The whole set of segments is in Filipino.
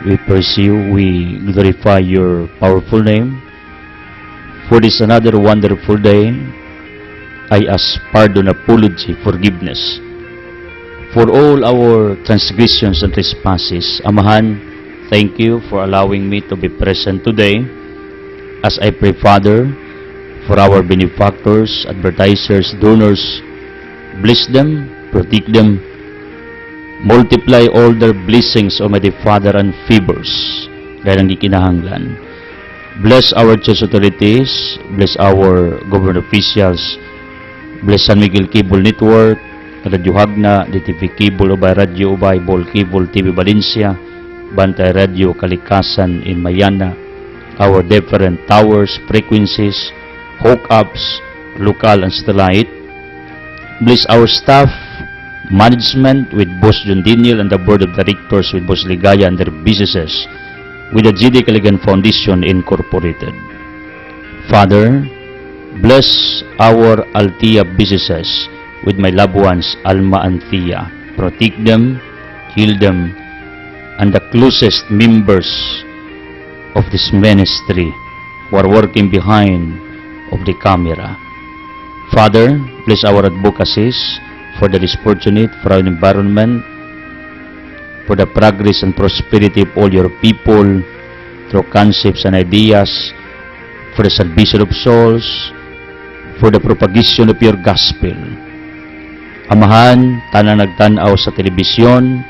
we praise you, we glorify your powerful name. For this another wonderful day, I ask pardon, apology, forgiveness for all our transgressions and trespasses. Amahan, thank you for allowing me to be present today as I pray, Father, for our benefactors, advertisers, donors. Bless them, protect them, multiply all their blessings, Almighty Father, and favors gaya ng ikinahanglan. Bless our church authorities, bless our government officials, bless San Miguel Cable Network, Radyo Hagna, DTV Cable, Ubay Radio, Ubay, Ball Cable, TV Valencia, Bantay Radio, Kalikasan in Mayana, our different towers, frequencies, hookups, local and satellite. Bless our staff, management with Boss John Daniel and the board of directors with Boss Ligaya and their businesses with the GD Caligan Foundation Incorporated. Father, bless our Althea businesses with my loved ones, Alma and Thea. Protect them, heal them, and the closest members of this ministry who are working behind of the camera. Father, bless our advocacies for the disfortunate, for our environment, for the progress and prosperity of all your people through concepts and ideas, for the salvation of souls, for the propagation of your gospel. Amahan, tanang nagtanaw sa telebisyon,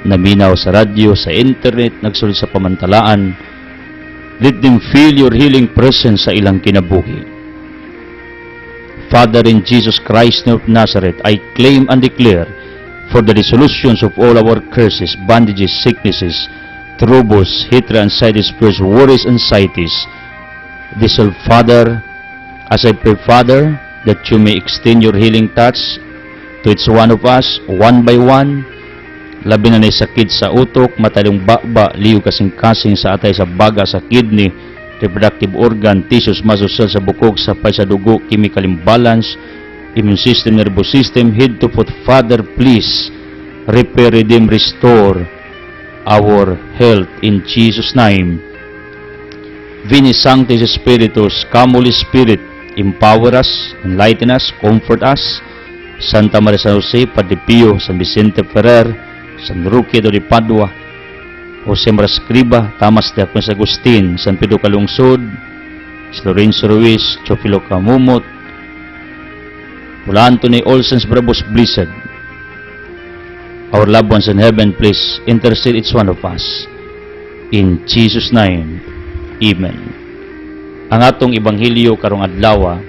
naminaw sa radyo, sa internet, nagsulod sa pamantalaan, let them feel your healing presence sa ilang kinabuhi. Father, in Jesus Christ of Nazareth, I claim and declare for the resolutions of all our curses, bondages, sicknesses, troubles, hatred, anxiety, spirits, worries, anxieties. Dissolve, Father, as I pray, Father, that you may extend your healing touch to each one of us, one by one. Labi na sakit sa utok, matalong baba, liyo kasing-kasing sa atay sa baga, sa kidney, reproductive organ, tissues, muscle cells sa bukog, sapay sa dugo, chemical imbalance, immune system, nervous system, head to foot. Father, please repair, redeem, restore our health in Jesus' name. Veni Sanctis Spiritus, come Holy Spirit, empower us, enlighten us, comfort us. Santa Maria San Jose, Padre Pio, San Vicente Ferrer, San Roque de Padua, Jose Marascriba, Tamas de Aquinas Agustin, San Pedro Calungsod, San Lorenzo Ruiz, Chofilo Camumot, Wala Anthony Olsens Brabos Blessed. Our loved ones in heaven, please intercede each one of us. In Jesus' name, Amen. Ang atong Ebanghelyo karong adlaw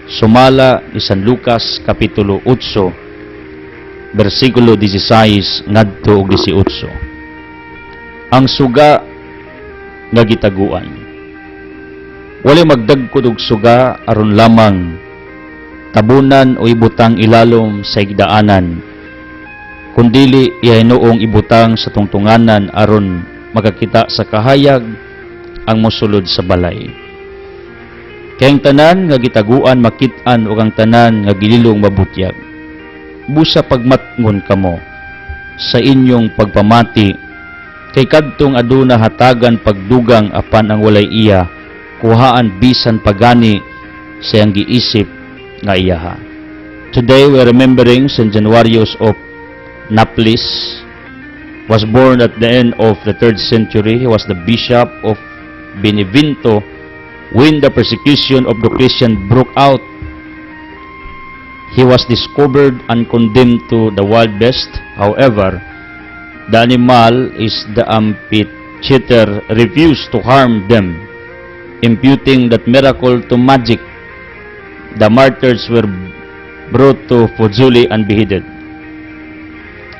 sumala ni San Lucas Kapitulo 8, versikulo 16 ngadto og 18. Ang suga nga gitaguan. Walay magdagkod og suga aron lamang tabunan o ibutang ilalom sa igdaanan, kundili ihinuong ibutang sa tungtunganan aron magakita sa kahayag ang mosulod sa balay. Kayang tanan nga gitaguan makit-an ug ang tanan nga gililong mabutyag. Busa pagmatngon kamo sa inyong pagpamati, kay kadtong aduna hatagan pagdugang apan ang walay iya, kuhaan bisan pagani sa iyang giisip nga iyaha. Today we are remembering St. Januarius of Naples. Was born at the end of the 3rd century. He was the bishop of Benevento when the persecution of the Christian broke out. He was discovered and condemned to the wild beast. However, the animal is the amphitheater refused to harm them, imputing that miracle to magic. The martyrs were brought to Fuzuli and beheaded.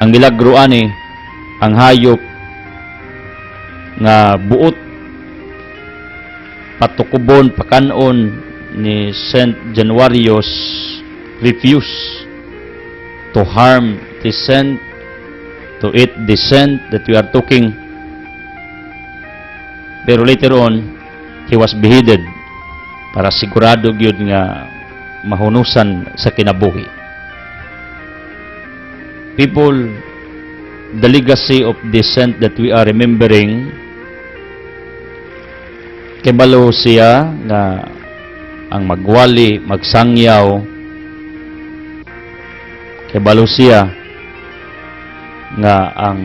Ang milagro ani, ang hayop nga buot patukubon pakanon ni Saint Januarius refused to harm the saint, to eat the saint that we are talking. Pero later on, he was beheaded para sigurado gyud nga mahunusan sa kinabuhi. People the legacy of descent that we are remembering, kibalo siya nga ang magwali, magsangyaw, kibalo siya nga ang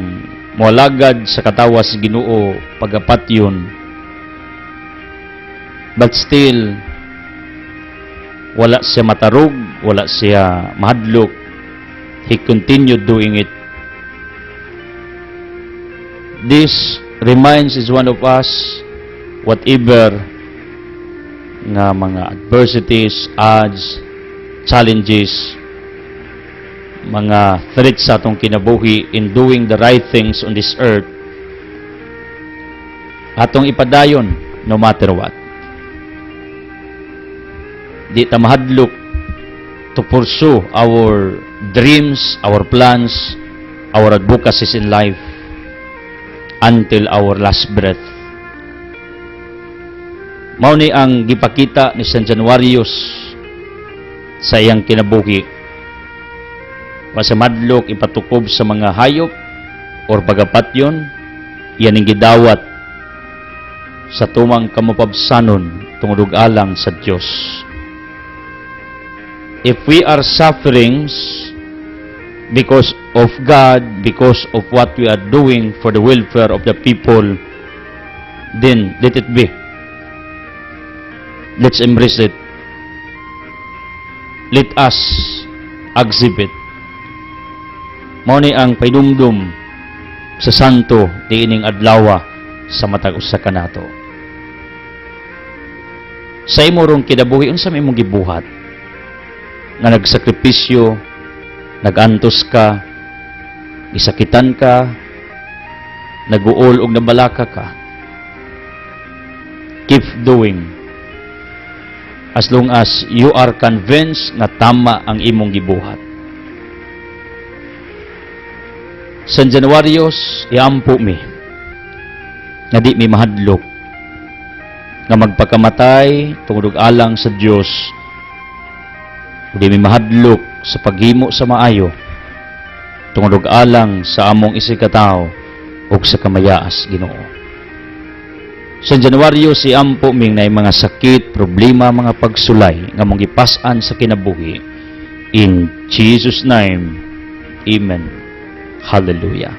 moalagad sa katawas Ginoo pagapat yun. But still, wala siya matarog, wala siya mahadlok. He continued doing it. This reminds is one of us, whatever nga mga adversities, odds, challenges, mga threats sa atong kinabuhi in doing the right things on this earth, atong ipadayon no matter what. Di ta mahadlok to pursue our dreams, our plans, our advocacies in life until our last breath. Mao ni ang gipakita ni San Januarius sa iyang kinabuhi. Masamadlok ipatukob sa mga hayop or pagapatyon, yan ang gidawat sa tumang kamapabsanon tungod alang sa Dios. If we are sufferings because of God, because of what we are doing for the welfare of the people, then let it be. Let's embrace it. Let us exhibit. Mao ni ang painumdum sa santo diining adlaw sa matag usa kanato. Sa imo rong kinabuhi unsa may imong gibuhat? Nga nagsakripisyo, nagantos ka, isakitan ka, naguol og nabalaka ka. Keep doing. As long as you are convinced na tama ang imong gibuhat. San Januarius, iampo mi, nga di mi mahadlok, nga magpakamatay tungod alang sa Dios, di mi mahadlok sa paghimo sa maayo, tungod alang sa among isikataw o sa kamayaas Ginoo. San Januarius, iampo ming na mga sakit, problema, mga pagsulay nga mong gipas-an sa kinabuhi. In Jesus' name, Amen. Hallelujah.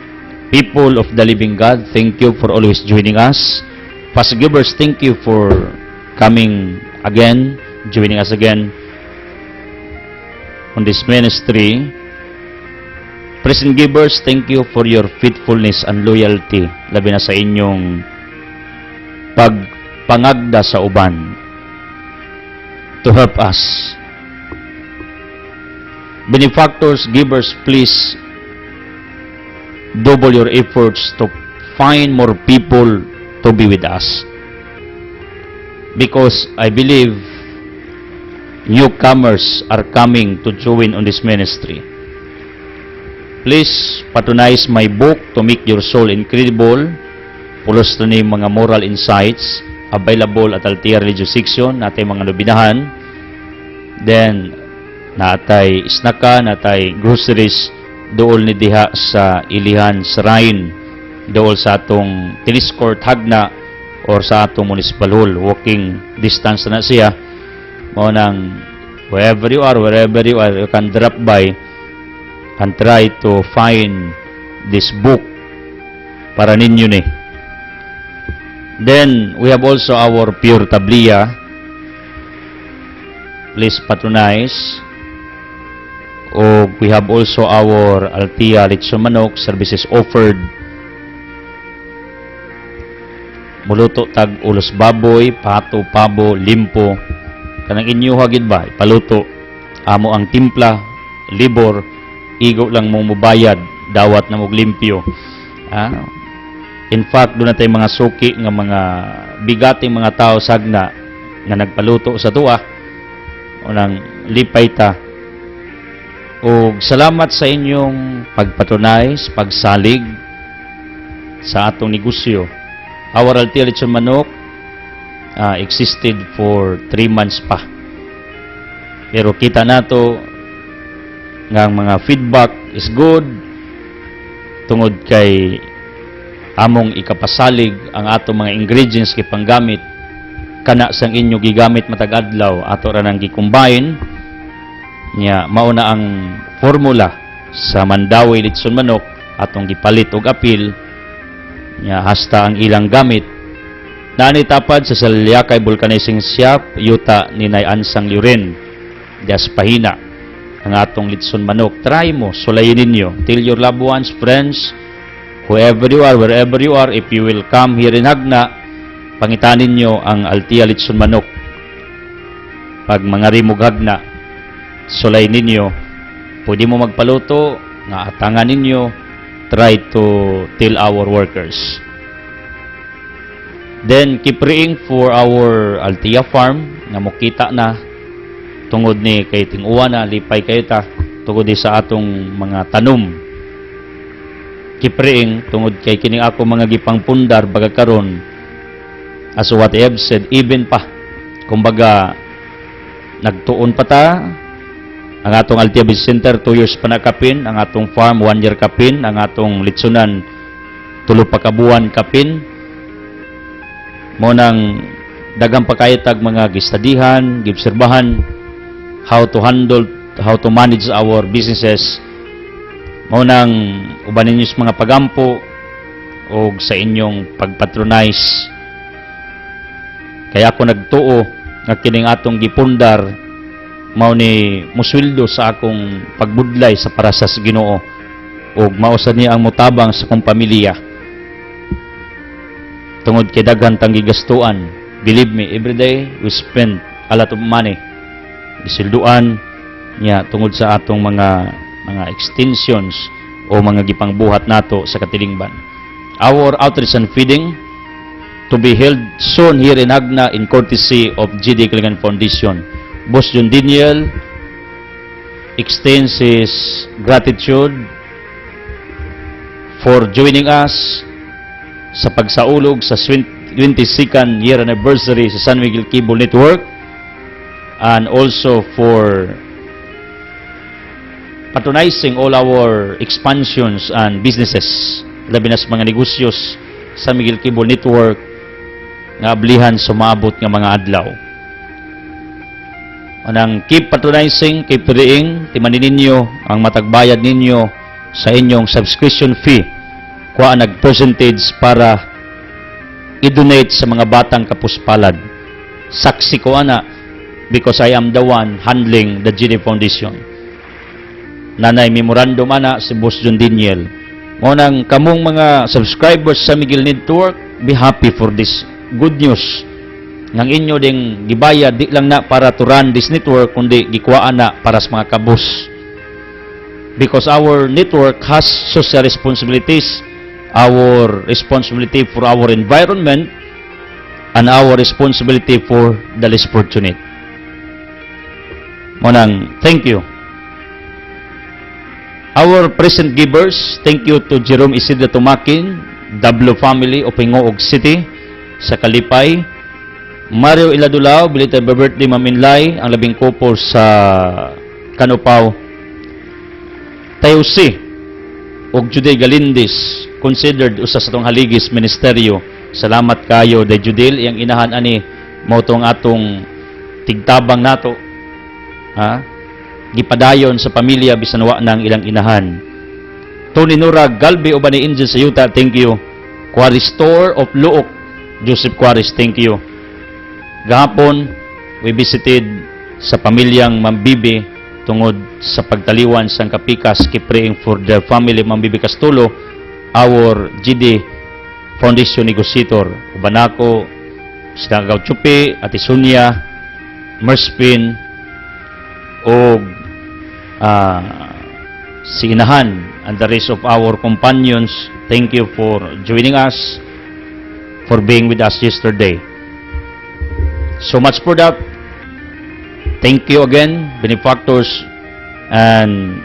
People of the living God, thank you for always joining us. Pastor Givers, thank you for coming again, joining us again on this ministry. Present Givers, thank you for your faithfulness and loyalty, labi na sa inyong pagpangagda sa uban to help us. Benefactors, givers, please double your efforts to find more people to be with us, because I believe newcomers are coming to join on this ministry. Please patronize my book, To Make Your Soul Incredible. Pulos na ni mga moral insights available at Altea Religious Section, natay mga nobinahan. Then natay snacka, natay groceries dool ni diha sa Ilihan Shrine, dool sa atong tennis court Hagna or sa atong municipal hall. Walking distance na siya. Mao nang wherever you are, you can drop by and try to find this book para ninyo ni. Then we have also our Pure Tablia. Please patronize. O we have also our Altea Lechon Manok services offered. Muluto tag ulos baboy, pato, pabo, limpo. Kanang inyo hagid ba ipaluto. Amo ang timpla, libor, igo lang mong mubayad, dawat na mong limpyo. In fact, doon natin mga suki nga mga bigating mga tao sagna nga nagpaluto sa tuwa o nang lipay ta. O salamat sa inyong pagpatronize, pagsalig sa atong negosyo. Our Altea Lechon Manok existed for 3 months pa. Pero kita nato nga ang mga feedback is good. tungod kay among ikapasalig ang atong mga ingredients kay panggamit kana sang inyo gigamit matag adlaw ato ra nang gi-combine nya mao na ang formula sa Mandawi Litson Manok atong gipalit og apil nya hasta ang ilang gamit nani tapad sa Salyakay Vulcanizing Shop yuta ni Nay Ansang Liuren das pahina ang atong Litson Manok. Try mo, sulayin ninyo. Tell your loved ones, friends, whoever you are, wherever you are, if you will come here in Hagna, pangitanin nyo ang Altia Litson Manok. Pag mga rimog Hagna, sulayin ninyo. Pwede mo magpaluto, nga atangan ninyo, try to tell our workers. Then, keep praying for our Altia Farm, nga mukita na, tungod ni kay ting-uwa na lipay kayo ta tungod di sa atong mga tanom kipreing tungod kay kining ako mga gipangpundar baga karon as what I have said even pa kumbaga nagtuon pa ta ang atong Altia Business Center 2 years pa nakapin ang atong farm 1 year kapin ang atong litsunan 3 pa ka buwan kapin mo nang dagang pa kayo tag mga gistadihan giobserbahan how to handle, how to manage our businesses. Mao nang uban ninyo sa mga pagampo o sa inyong pagpatronize. Kaya ako nagtuo nga kining atong gipundar mao ni musweldo sa akong pagbudlay sa para sa Ginoo ug mao sad niya ang mutabang sa akong pamilya. Tungod kay daghan tang gigastuan. Believe me, every day we spend a lot of money. Isilduan niya tungod sa atong mga extensions o mga gipangbuhat nato sa katilingban. Our outreach and feeding to be held soon here in Hagna in courtesy of GD Kalingan Foundation. Boss John Daniel extends his gratitude for joining us sa pagsaulog sa 22nd year anniversary sa San Miguel Cable Network and also for patronizing all our expansions and businesses, labi na sa mga negosyos sa Miguel Cable Network nga ablihan sumabot nga mga adlaw. Anang keep patronizing, keep praying, timanin ninyo ang matagbayad ninyo sa inyong subscription fee, kuha nag-percentage para i-donate sa mga batang kapuspalad. Saksi ko ana, because I am the one handling the GD Foundation. Nanay memorandum ana si Boss John Daniel. Ngunang kamong mga subscribers sa Miguel Network, be happy for this good news. Nang inyo ding gibayad di lang na para to run this network kundi gikuhaan na para sa mga kabus. Because our network has social responsibilities, our responsibility for our environment, and our responsibility for the less fortunate. Monang, thank you. Our present givers, thank you to Jerome Isidro Tumakin, Dablo family of Pingoog City, sa Kalipay. Mario Iladulao, belated birthday Maminlay, ang labing couple sa Kanupaw. Tayusi, og Juday Galindis, considered usa sa tong haligis ministeryo. Salamat kayo, de Judel, iyang inahan ani, mautong atong tigtabang nato. Gipadayon sa pamilya bisan wa nang ilang inahan. Tony Nurag Galbe uban ni Angel sa Yuta, thank you. Quarry Store of Luok, Joseph Quarries, thank you. Gahapon we visited sa pamilyang Mambibi tungod sa pagtaliwan sang kapikas, keep praying for the family Mambibi Castulo, our GD Foundation negotiator. Uban ako sa Gauchupi, Ate Sonia, Merspin, o si Inahan and the rest of our companions, thank you for joining us, for being with us yesterday. So much for that. Thank you again, benefactors, and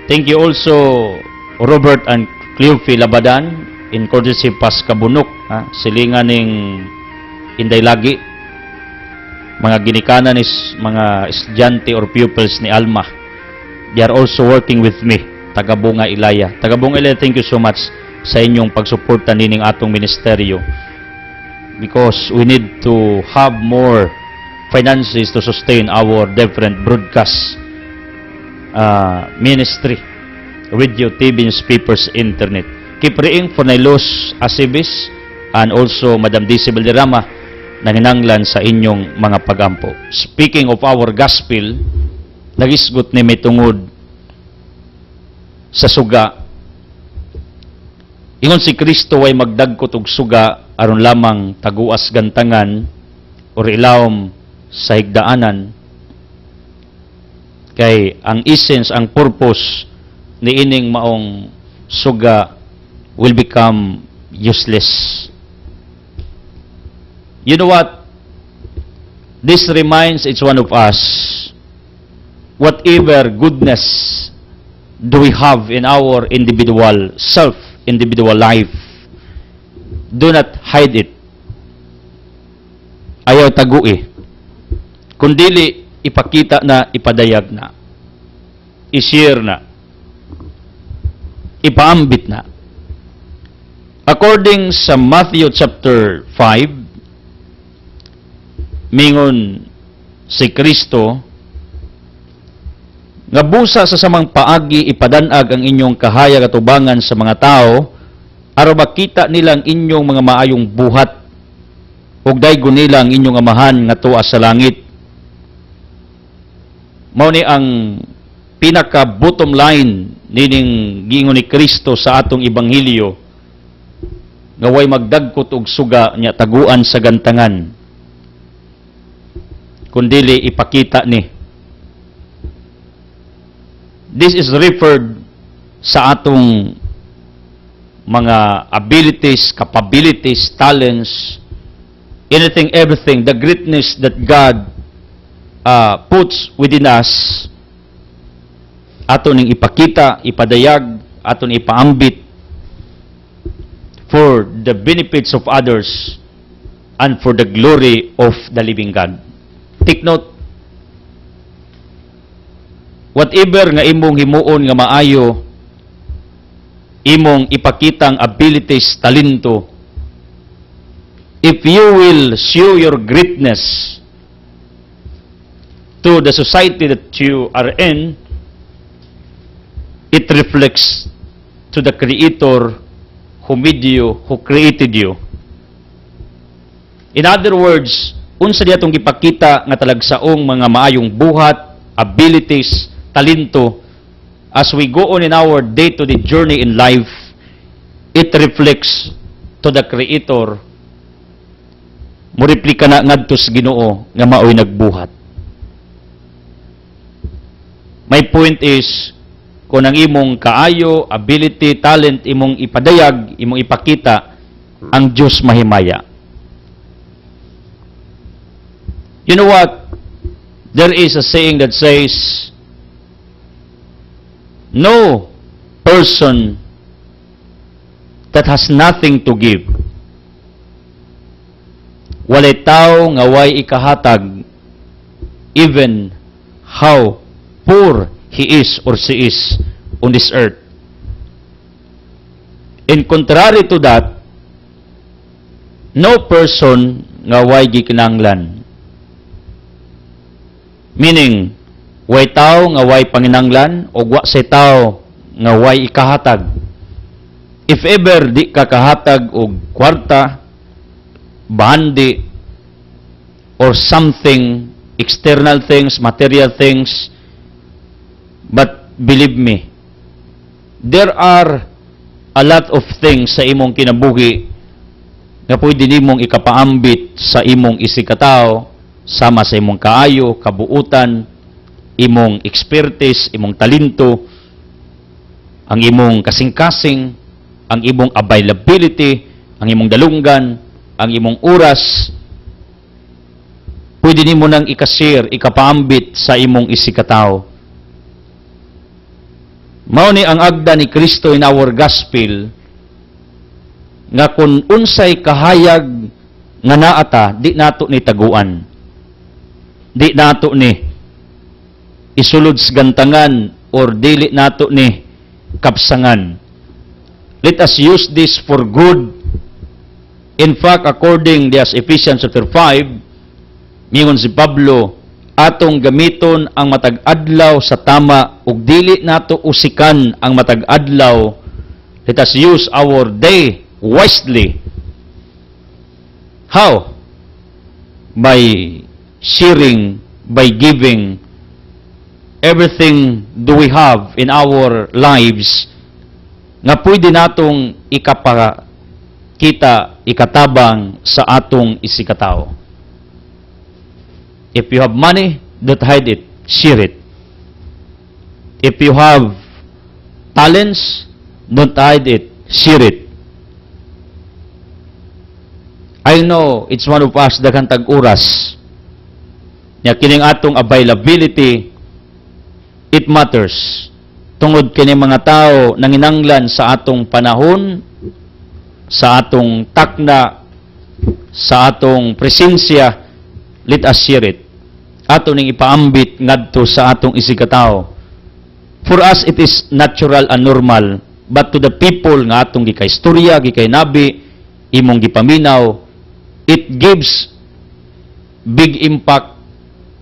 thank you also Robert and Cleophile Labadan in courtesy Paskabunok, silingan ning Inday Lagi, mga ginikanan is mga estudyante or pupils ni Alma. They are also working with me Tagabunga Ilaya. Tagabunga Ilaya, thank you so much sa inyong pagsuporta nining atong ministeryo, because we need to have more finances to sustain our different broadcast ministry, radio, TV, newspapers, internet. Keep praying for Nailos Asibis and also Madam Daisy Valderrama na hinanglan sa inyong mga pagampo. Speaking of our gospel, nagisgot ni may tungod sa suga. Ingon si Kristo ay magdagkot og suga aron lamang taguas gantangan o ilawom sa higdaanan. Kay ang essence, ang purpose ni ining maong suga will become useless. You know what? This reminds each one of us, whatever goodness do we have in our individual self, individual life, do not hide it. Ayaw tagui. Kundili ipakita na, ipadayag na, i-share na, ipaambit na. According sa Matthew chapter 5, mingon si Kristo, nga busa sa samang paagi ipadanag ang inyong kahayag at ubangan sa mga tao, aron makita nilang inyong mga maayong buhat, ug daygon nila ang inyong amahan nga tuwa sa langit. Mao ni ang pinaka bottom line nining giingon ni Kristo sa atong ebanghelyo, nga way magdagkot og suga nya taguan sa gantangan, kundili ipakita ni. This is referred sa atong mga abilities, capabilities, talents, anything, everything, the greatness that God puts within us, aton ning ipakita, ipadayag, aton ipaambit for the benefits of others and for the glory of the living God. Take note, whatever nga imong himuon nga maayo, imong ipakitang abilities, talento, if you will show your greatness to the society that you are in, it reflects to the Creator who made you, who created you. In other words, unsa diya tong gipakita nga talagsaong mga maayong buhat, abilities, talento, as we go on in our day-to-day journey in life, it reflects to the Creator. Muriplika na ngadto sa Ginoo nga maoy nagbuhat. My point is, kung ang imong kaayo, ability, talent, imong ipadayag, imong ipakita, ang Diyos mahimaya. You know what? There is a saying that says, no person that has nothing to give, walay tao nga way ikahatag, even how poor he is or she is on this earth. In contrary to that, no person nga way gikinanglan. Meaning, way tao nga way panginanglan o wa say tao nga way ikahatag. If ever di ka kahatag og kwarta, bandi, or something, external things, material things, but believe me, there are a lot of things sa imong kinabuhi na pwede nimong ikapaambit sa imong isikatao, sama sa imong kaayo, kabuutan, imong expertise, imong talento, ang imong kasing-kasing, ang imong availability, ang imong dalunggan, ang imong oras, pwede nimo nang ikashare, ikapaambit sa imong isikatao. Mao ni ang agda ni Kristo in our gospel, nga kung unsay kahayag nga naata, di nato ni taguan. Di nato ni isulod sa gantangan or dili nato ni kapsangan. Let us use this for good. In fact, according to Ephesians chapter 5, mingon si Pablo, atong gamiton ang matag adlaw sa tama ug dili nato usikan ang matag adlaw. Let us use our day wisely. How? By sharing, by giving everything do we have in our lives nga pwede natong ikapakita, ikatabang sa atong isikatao. If you have money, don't hide it, share it. If you have talents, don't hide it, share it. I know it's one of us daghang tag-oras. Nya kining atong availability, it matters. Tungod kini mga tao nanginanglan sa atong panahon, sa atong takna, sa atong presensya, let us share it. Ato ning ipaambit ngadto sa atong isikatao. For us, it is natural and normal. But to the people nga atong gikaistorya, gikay-nabi, imong gipaminaw, it gives big impact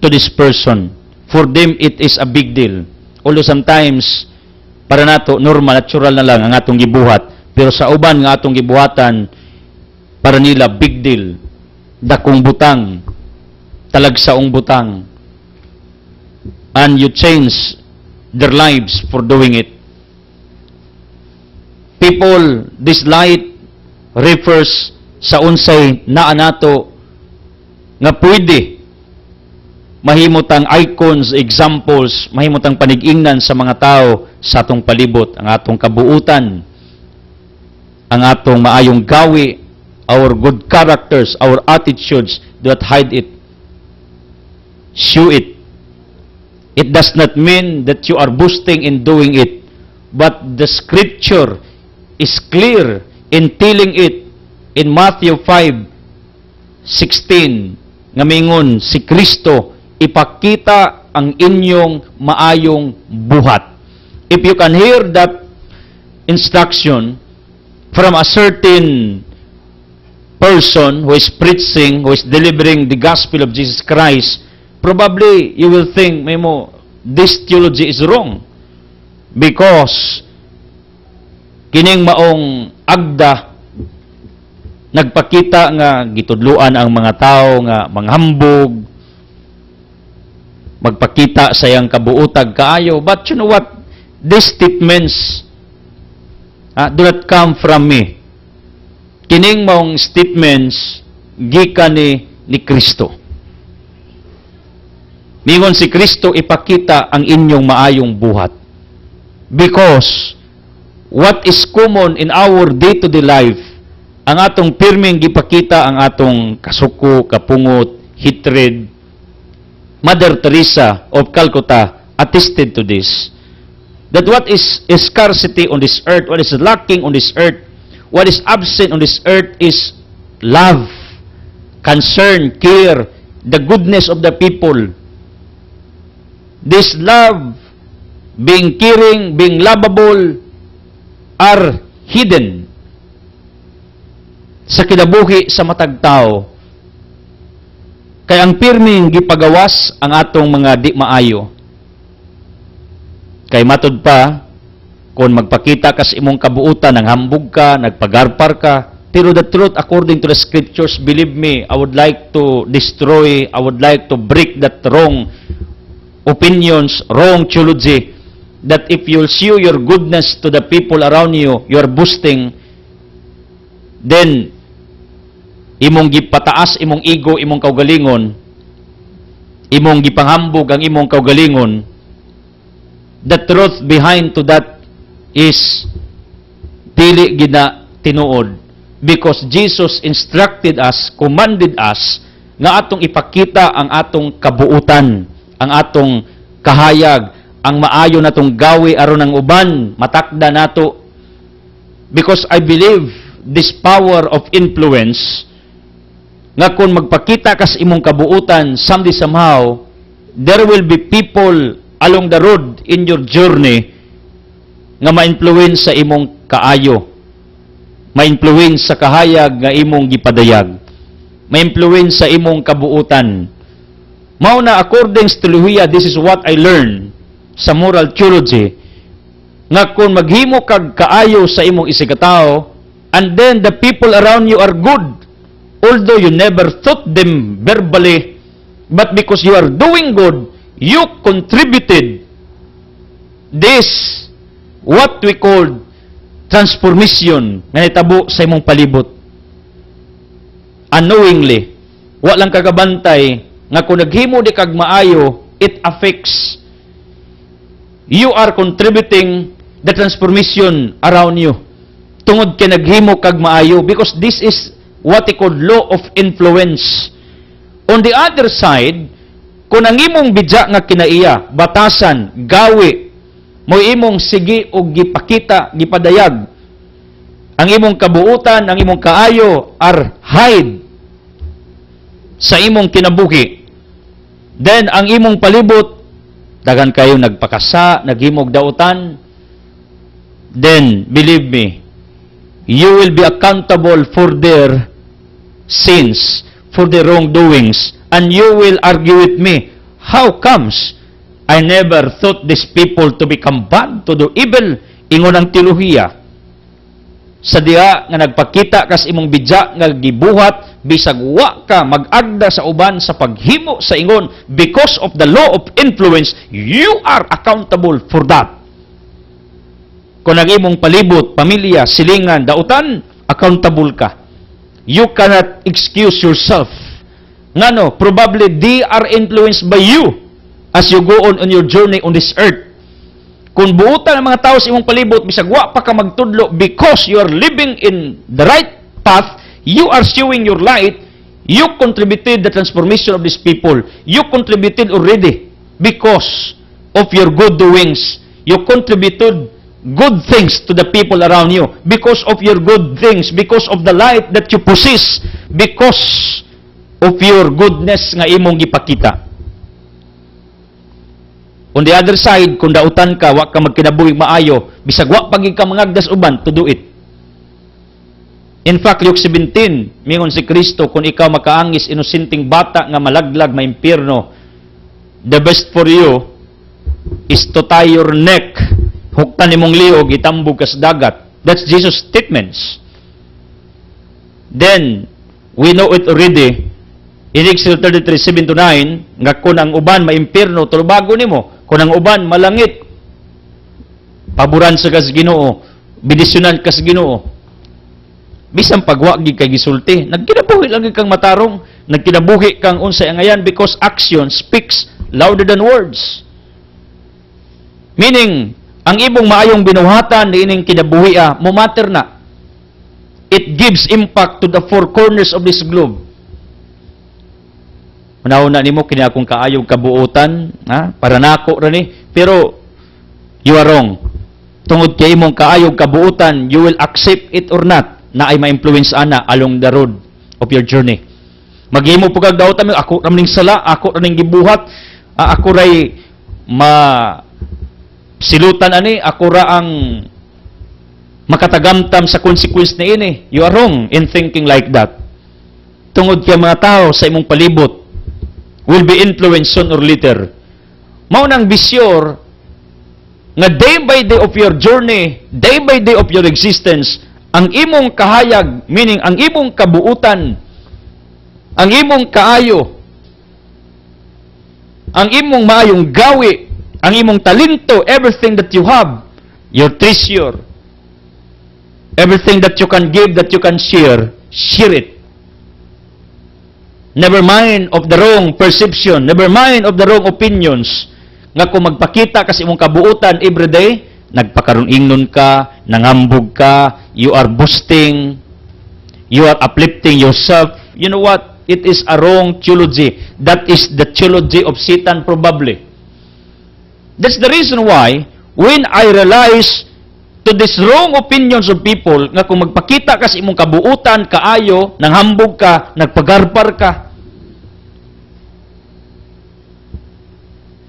to this person. For them, it is a big deal. Although sometimes, para nato, normal, natural na lang ang atong gibuhat. Pero sa uban nga atong gibuhatan, para nila, big deal. Dakong butang, talagsaong butang. And you change their lives for doing it. People, this light refers sa unsay naa nato nga pwede mahimutang icons, examples, mahimutang panig-ingnan sa mga tao sa atong palibot, ang atong kabuutan, ang atong maayong gawi, our good characters, our attitudes, do not hide it. Show it. It does not mean that you are boasting in doing it, but the scripture is clear in telling it in Matthew 5:16 nga mingon si Kristo ipakita ang inyong maayong buhat. If you can hear that instruction from a certain person who is preaching, who is delivering the gospel of Jesus Christ, probably you will think, Memo, this theology is wrong. Because kining maong agda nagpakita nga gitudluan ang mga tao nga manghambog, magpakita sa iyang kabuutag kaayo. But you know what? These statements do not come from me. Kining maong statements gikan ni Kristo. Mingon si Kristo ipakita ang inyong maayong buhat. Because what is common in our day-to-day life, ang atong pirming gipakita ang atong kasuko, kapungot, hatred. Mother Teresa of Calcutta attested to this. That what is scarcity on this earth, what is lacking on this earth, what is absent on this earth is love, concern, care, the goodness of the people. This love, being caring, being lovable, are hidden sa kinabuhi sa matag tao. Kaya ang pirming gipagawas ang atong mga di maayo. Kay matud pa, kung magpakita ka sa imong kabuutan, ng hambog ka, nagpagarpar ka, pero the truth according to the scriptures, believe me, I would like to destroy, I would like to break that wrong opinions, wrong theology, that if you'll show your goodness to the people around you, you're boasting, then imong gipataas imong ego, imong kaugalingon, imong gipanghambog ang imong kaugalingon. The truth behind to that is dili gina tinuod, because Jesus instructed us, commanded us nga atong ipakita ang atong kabuutan, ang atong kahayag, ang maayo natong gawi aron ang uban matakda nato. Because I believe this power of influence nga kung magpakita ka sa imong kabuutan, someday somehow there will be people along the road in your journey nga ma-influence sa imong kaayo, ma-influence sa kahayag nga imong gipadayag, ma-influence sa imong kabuutan. Mao na according to teolohiya, this is what I learned sa moral theology, nga kung maghimo kag kaayo sa imong isikatawo, and then the people around you are good, although you never thought them verbally, but because you are doing good, you contributed this, what we call transformation, nga nitabo sa imong palibot. Unknowingly, walang kagabantay, nga kung naghimo di kag maayo, it affects. You are contributing the transformation around you. Tungod kay naghimo kag maayo, because this is what we call law of influence. On the other side, kung ang imong bidya nga kinaiya, batasan, gawi, mo imong sige o gipakita, gipadayag, ang imong kabuutan, ang imong kaayo are hide sa imong kinabuhi. Then, ang imong palibot, dagan kayo nagpakasa, naghimog dautan, then, believe me, you will be accountable for their sins, for their wrongdoings, and you will argue with me, how comes I never thought these people to become bad, to do evil? Ingon ang teolohiya. Sa diha nga nagpakita kas imong bidya nga gibuhat, bisag wa ka mag-agda sa uban sa paghimo sa ingon, because of the law of influence, you are accountable for that. Kung ang imong palibot, pamilya, silingan, dautan, accountable ka. You cannot excuse yourself. Ngano, probably they are influenced by you as you go on your journey on this earth. Kung buutan ang mga tao sa imong palibot, bisag wa pa ka magtudlo, because you are living in the right path, you are showing your light, you contributed the transformation of these people. You contributed already because of your good doings. You contributed good things to the people around you because of your good things, because of the light that you possess, because of your goodness nga imong gipakita. On the other side, kung dautan ka, wa ka magkinabuhi maayo, bisag wa pagig ka mangagdas uban to do it. In fact, Luke 17, mingon si Kristo, kung ikaw makaangis inosenteng bata nga malaglag maimpyerno, the best for you is to tie your neck, huktan imong liog, itambog ka sa dagat. That's Jesus' statements. Then, we know it already, in Exodus 33:7-9, nga kung ang uban maimpyerno, tulubago nimo. Kung ang uban malangit, paboran sa kas Ginoo, bidisyonan kas Ginoo. Bisan pagwagi kay gisulti, nagkinabuhi lang kang matarong, nagkinabuhi kang unsay angayan, because action speaks louder than words. Meaning, ang ibong maayong binuhatan ni ining kinabuhi mo matter na. It gives impact to the four corners of this globe. Una-una nimo kini akong kaayong kabuutan, para nako ra ni, pero you are wrong. Tungod kay imong kaayong kabuutan, you will accept it or not, na ay ma-influence ana along the road of your journey. Maghimo pug kag dautan, ako ra ning sala, ako ra ning gibuhat, ako ray silutan ani, ako ra ang makatagamtam sa consequence na ini. You are wrong in thinking like that. Tungod kay mga tao sa imong palibot will be influenced soon or later. Mao nang bisyur nga day by day of your journey, day by day of your existence, ang imong kahayag, meaning ang imong kabuutan, ang imong kaayo, ang imong maayong gawi, ang imong talento, everything that you have, your treasure, everything that you can give, that you can share, share it. Never mind of the wrong perception, never mind of the wrong opinions, nga kung magpakita kasi imong kabuutan everyday, nagpakaron-ingnon ka, nangambog ka, you are boasting, you are uplifting yourself. You know what? It is a wrong theology. That is the theology of Satan probably. That's the reason why, when I realize to these wrong opinions of people, nga kung magpakita kasi imong kabuutan, kaayo, nanghambog ka, nagpagarpar ka,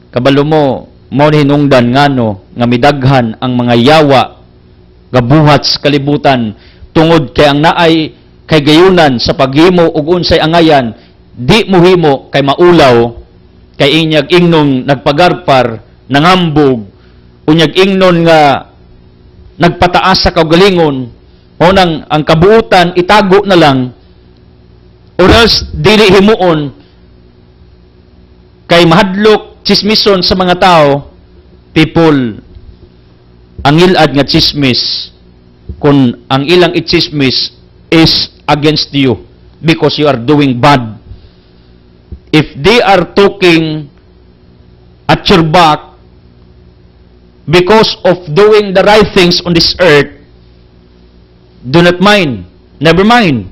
kabalo mo, mao ni hinungdan ngano nga midaghan ang mga yawa nga buhat sa kalibutan tungod kay ang naay kay gayunan sa paghimo og unsay angayan, di mo himo kay maulaw, kay inyag ingnon nagpagarpar, nangambog, unyag ingnon nga nagpataas sa kaugalingon, o nang ang kabuutan itago na lang, or else dili himuon, kay mahadlok chismison sa mga tao, people, ang ilad nga chismis, kung ang ilang ichismis is against you because you are doing bad. If they are talking at your back because of doing the right things on this earth, do not mind. Never mind.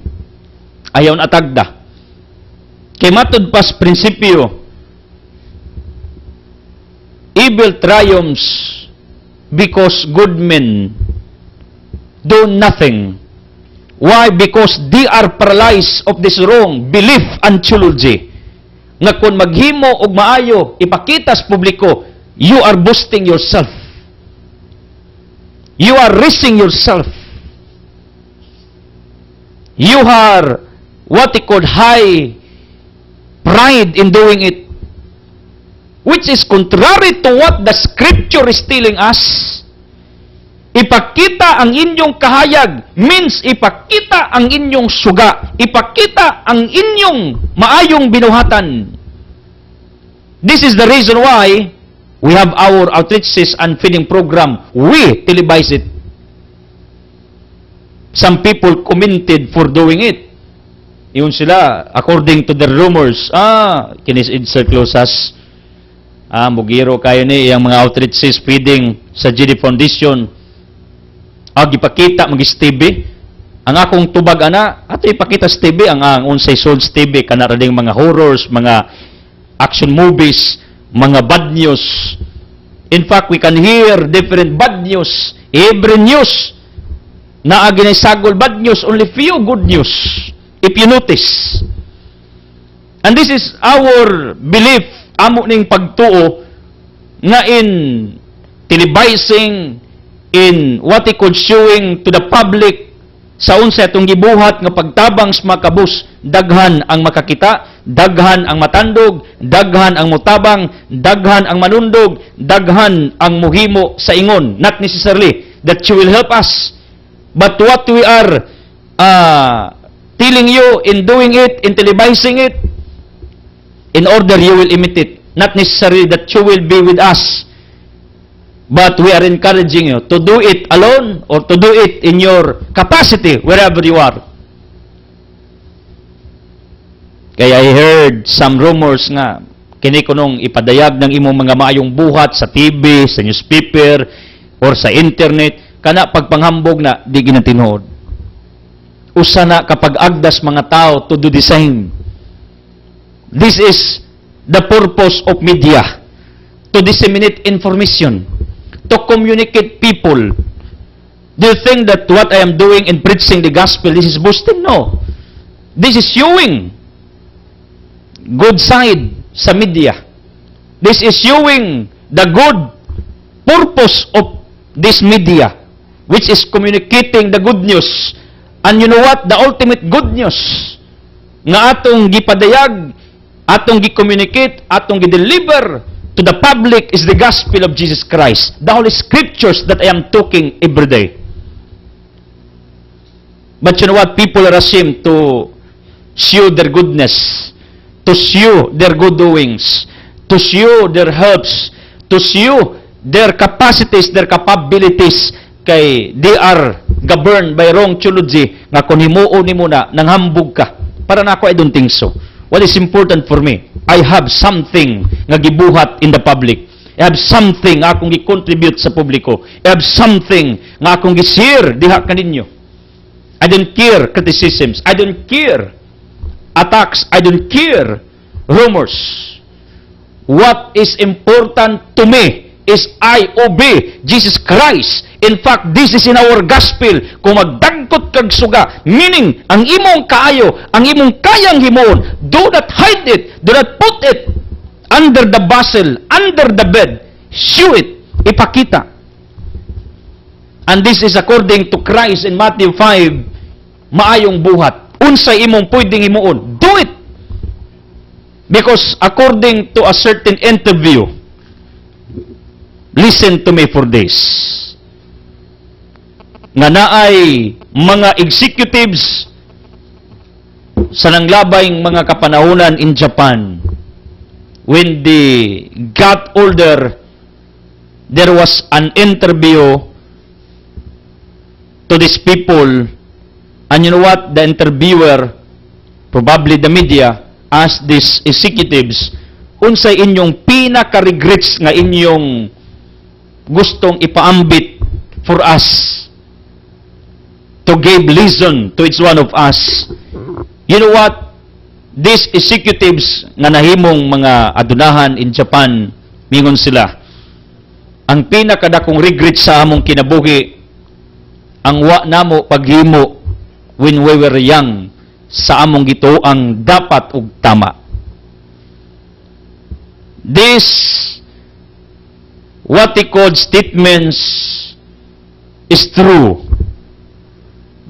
Ayaw na atagda. Kay matud pas prinsipyo, evil triumphs because good men do nothing. Why? Because they are paralyzed of this wrong belief and theology. Nga kung maghimo og maayo, ipakita sa publiko, you are boasting yourself. You are raising yourself. You are what they call high pride in doing it, which is contrary to what the scripture is telling us. Ipakita ang inyong kahayag means ipakita ang inyong suga. Ipakita ang inyong maayong binuhatan. This is the reason why we have our outreaches and feeding program. We televise it. Some people commented for doing it. Yun sila, according to the rumors, kinis insert closas. Mugiro kayo ni yung mga outreaches feeding sa GD Foundation. Gipakita mag-TV. Ang akong tubag ana, ato ipakita sa TV ang unsay sold sa TV kana rading mga horrors, mga action movies, mga bad news. In fact, we can hear different bad news, every news na aginisagol bad news, only few good news. If you notice. And this is our belief, amo ning pagtuo nga in televising, in what he could showing to the public sa unsa atong gibuhat nga pagtabang sa mga kabus, daghan ang makakita, daghan ang matandog, daghan ang mutabang, daghan ang manundog, daghan ang muhimo sa ingon. Not necessarily that you will help us, but what we are telling you in doing it, in televising it, in order you will imitate. Not necessarily that you will be with us, but we are encouraging you to do it alone or to do it in your capacity wherever you are. Kaya I heard some rumors nga kini kunong ipadayag ng imong mga maayong buhat sa TV, sa newspaper, or sa internet, kana pagpanghambog na di ginatinuod. Usa na kapag agdas mga tao to do the same. This is the purpose of media, to disseminate information, to communicate people. Do you think that what I am doing in preaching the gospel, this is boasting? No. This is showing good side sa media. This is showing the good purpose of this media, which is communicating the good news. And you know what? The ultimate good news nga atong gipadayag, atong gi-communicate, atong gi-deliver to the public is the gospel of Jesus Christ. The Holy Scriptures that I am talking every day. But you know what? People are ashamed to show their goodness, to show their good doings, to show their helps, to show their capacities, their capabilities, kay they are governed by wrong theology nga kung himuon nimo na nanghambog ka. Para na ako, I don't think so. What is important for me? I have something nga gibuhat in the public. I have something nga akong gi-contribute sa publiko. I have something nga akong gi-share diha kaninyo. I don't care criticisms. I don't care attacks. I don't care rumors. What is important to me is I obey Jesus Christ. In fact, this is in our gospel. Kung magdagkot kag suga, meaning, ang imong kaayo, ang imong kayang himon, do not hide it, do not put it under the basel, under the bed. Show it. Ipakita. And this is according to Christ in Matthew 5, maayong buhat. Unsay imong pwedeng himuon, do it. Because according to a certain interview, listen to me for this, nga naay mga executives sa nanglabayng mga kapanahunan in Japan, when they got older, there was an interview to these people, and you know what? The interviewer, probably the media, asked these executives, unsay inyong pinaka-regrets nga inyong gustong ipaambit for us to give lesson to each one of us. You know what? These executives nga nahimong mga adunahan in Japan, mingon sila, ang pinakadakong regret sa among kinabuhi, ang wa namo paghimo when we were young, sa among gito ang dapat ug tama. This, what they called statements, is true.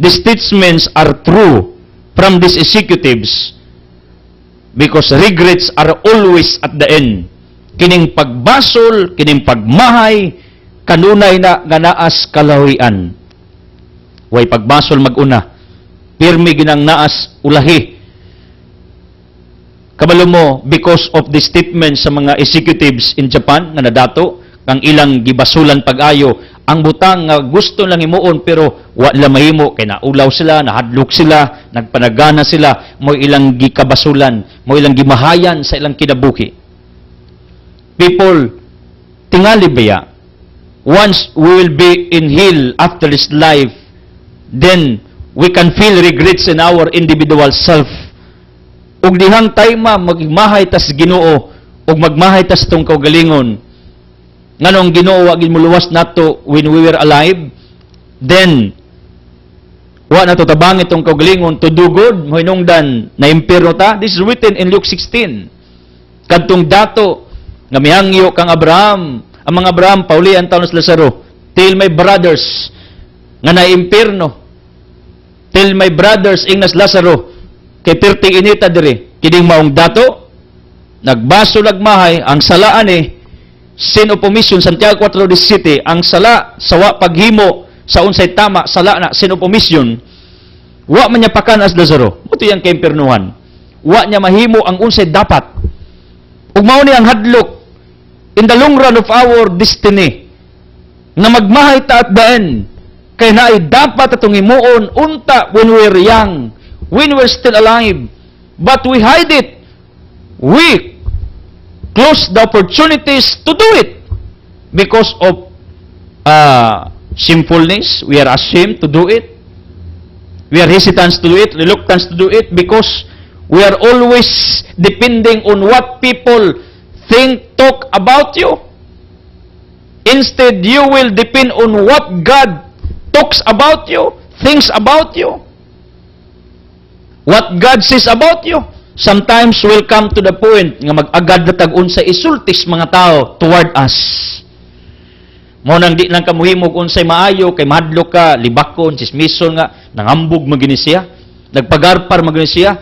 The statements are true from these executives because regrets are always at the end. Kining pagbasol, kining pagmahay, kanunay na ganaas kalawian. Way pagbasol maguna, pirmi ginang naas ulahi. Kabalo mo, because of the statement sa mga executives in Japan nga nadato, kang ilang gibasulan pag-ayo, ang butang nga gusto lang himuon pero wala mahimo kay naulaw sila, nahadlok sila, nagpanagana sila, mo ilang gikabasulan, mo ilang gimahayan sa ilang kinabuhi. People, tingali baya, once we will be in hell after this life, then we can feel regrets in our individual self. Ug dihang tayma magmahay tas Ginoo, ug magmahay tas tong kaugalingon, nganong Ginoo wa gid muluwas nato when we were alive, then wa nato tabang itong kaugalingon to do good, mohinungdan na impierno ta. This is written in Luke 16. Kadtong dato nga mihangyo kang Abraham, ang mga Abraham paulian taon sa Lazaro, tell my brothers nga na impierno, tell my brothers ingnas Lazaro kay perti inita diri kining maong dato nagbaso lagmahay ang salaan sin of omission, Santiago 4:17, ang sala sa wa paghimo sa unsay tama, sala na sin of omission, wa man niya pakanas Lazaro, muto yang kay impiernuhan, wa niya mahimo ang unsay dapat, ug mao ni ang hadlok in the long run of our destiny nga magmahay ta at the end, kay naay dapat atong himuon unta when we were young, when we were still alive, but we hide it, we close the opportunities to do it because of sinfulness. We are ashamed to do it. We are hesitant to do it, reluctant to do it because we are always depending on what people think, talk about you. Instead, you will depend on what God talks about you, thinks about you, what God says about you. Sometimes we'll come to the point nga mag-agad na tag-un sa isultis mga tao toward us. Mo nang di lang ka muhimog unsay maayo kay mahadlok ka, libakon, chismison nga, nangambog magini siya, nagpagarpar magini siya.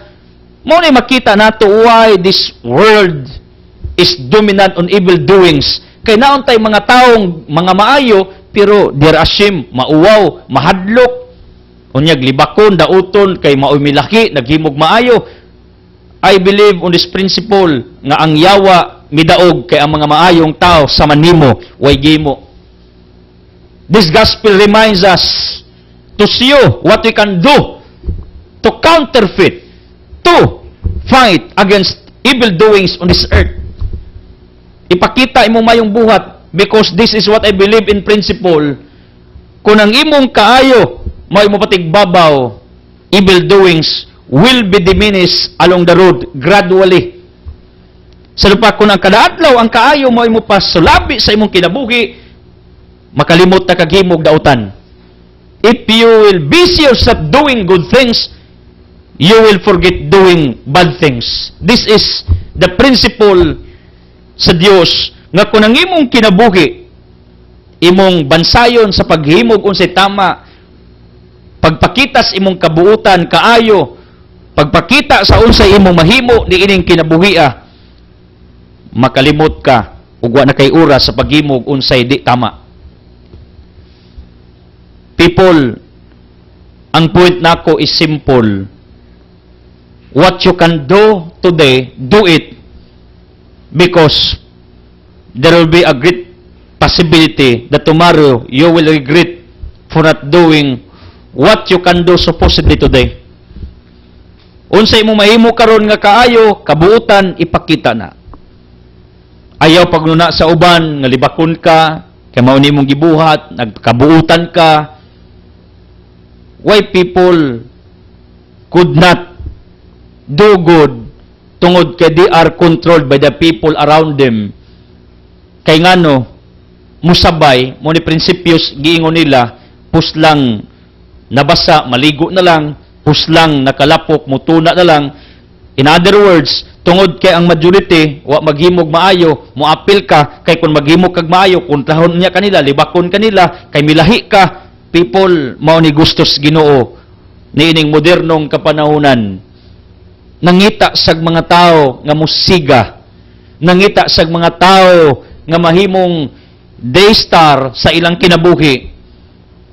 Mo na makita nato why this world is dominant on evil doings. Kay naon tay mga taong mga maayo pero they're ashamed, mauwaw, mahadlok, unyag libakon, dauton kay maoy milaki, naghimog maayo. I believe on this principle nga ang yawa midaog kay ang mga maayong tao sa manimo way gimo. This gospel reminds us to see what we can do to counterfeit, to fight against evil doings on this earth. Ipakita imong mayong buhat because this is what I believe in principle. Kung ang imong kaayo may mo patigbabaw, evil doings will be diminished along the road gradually. Sa lupa kung ang kadaadlaw ang kaayo mo ay mo pasulabi sa imong kinabuhi, makalimot na kaghimog dautan. If you will busy yourself doing good things, you will forget doing bad things. This is the principle sa Dios nga kung ang imong kinabuhi, imong bansayon sa paghimog unsay tama, pagpakitas imong kabuutan kaayo, pagpakita sa unsay imong mahimo ni ining kinabuhia, makalimot ka ug wa na kay oras sa paghimog unsay di tama. People, ang point nako is simple. What you can do today, do it, because there will be a great possibility that tomorrow you will regret for not doing what you can do supposedly today. Unsay mo mahimo karon nga kaayo, kabuutan, ipakita na. Ayaw pagnuna sa uban, nga libakon ka, kay mao nimong gibuhat, nagkabuutan ka. Why people could not do good tungod kay they are controlled by the people around them? Kay ngano, musabay, mo ni prinsipyos giingon nila, puslang nabasa, maligo na lang, puslang nakalapok, mutuna na lang. In other words, tungod kay ang majority, wa maghimog maayo, moapil ka, kay kung maghimog kag maayo, kuntrahon niya kanila, libakon kanila, kay milahi ka, people, mao ni gustos Ginoo, niining modernong kapanahunan. Nangita sag mga tao nga musiga, nangita sag mga tao nga mahimong daystar sa ilang kinabuhi,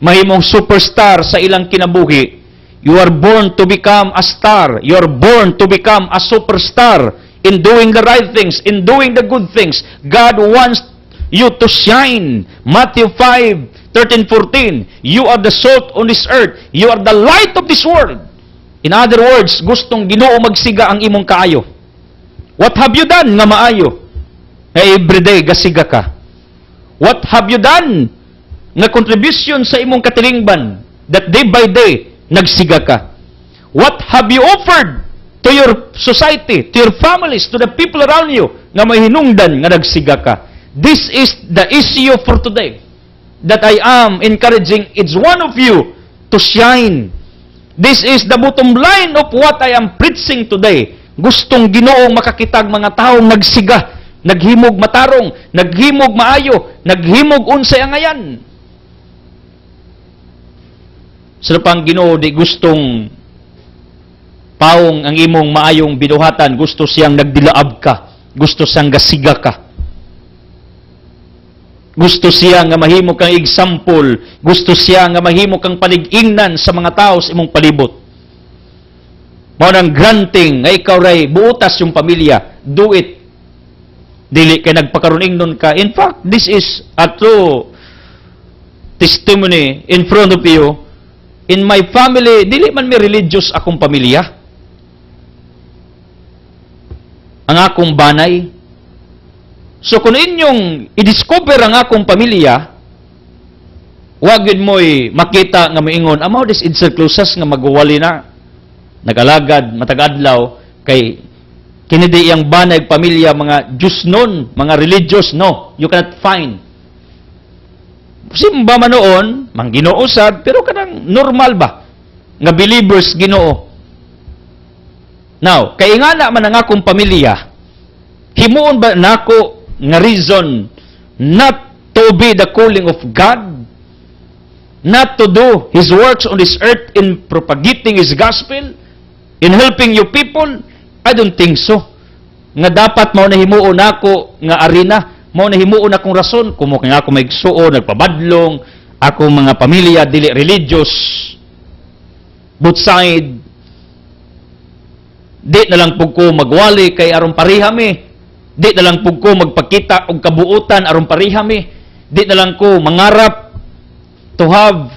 mahimong superstar sa ilang kinabuhi. You are born to become a star. You are born to become a superstar in doing the right things, in doing the good things. God wants you to shine. Matthew 5:13-14. You are the salt on this earth. You are the light of this world. In other words, gustong Ginoo magsiga ang imong kaayo. What have you done nga maayo? Everyday gasiga ka. What have you done nga contribution sa imong katilingban that day by day nagsiga ka? What have you offered to your society, to your families, to the people around you nga may hinungdan nga nagsiga ka? This is the issue for today that I am encouraging each one of you to shine. This is the bottom line of what I am preaching today. Gustong Ginoong makakitag mga taong nagsiga, naghimog matarong, naghimog maayo, naghimog unsay angayan. Sa pang Ginoo di gustong paong ang imong maayong binuhatan, gusto siyang nagdilaab ka, gusto siyang gasiga ka. Gusto siya nga mahimo kang example, gusto siya nga mahimo kang palig-ingnan sa mga tao sa imong palibot. Mao nang granting nga ikaw ray buutas yung pamilya, do it. Dili kay nagpakaron-ingnon ka. In fact, this is a true testimony in front of you. In my family, dili man may religious akong pamilya. Ang akong banay. So kung inyong i-discover ang akong pamilya, wag yun mo'y makita nga maingon, amaw this idsel closest nga magwali na, nagalagad, matagadlaw, kay kinidi yang banay pamilya, mga Diyos nun, mga religious, no, you cannot find. Simba man noon, mang Ginoo sad, pero kanang normal ba? Nga believers Ginoo. Now, kay nga na man ang akong pamilya, himuon ba nako nga reason not to obey the calling of God, not to do His works on this earth in propagating His gospel, in helping you people? I don't think so. Nga dapat mao na himuon nako nga arena, mao na himuon akong rason kung nga ako maigsuon, nagpabadlong, akong mga pamilya dili religious, both side, di na lang pug ko magwali kay aron parihami. Di na lang pug ko magpakita og kabuutan aron parihami. Di na lang ko mangarap to have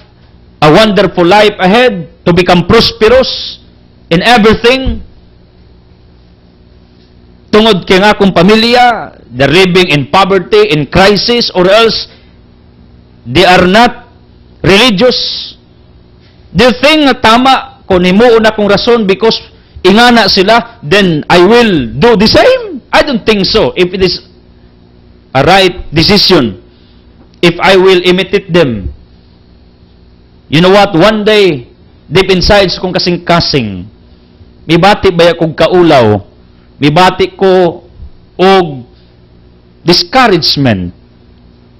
a wonderful life ahead, to become prosperous in everything. Tungod kay nga akong pamilya, they're living in poverty, in crisis, or else they are not religious. They think nga tama kung himuon akong rason because ingana sila, then I will do the same. I don't think so. If it is a right decision, if I will imitate them. You know what? One day, deep inside kung kasing-kasing, may bati ba kong kaulaw, may bati ko og discouragement.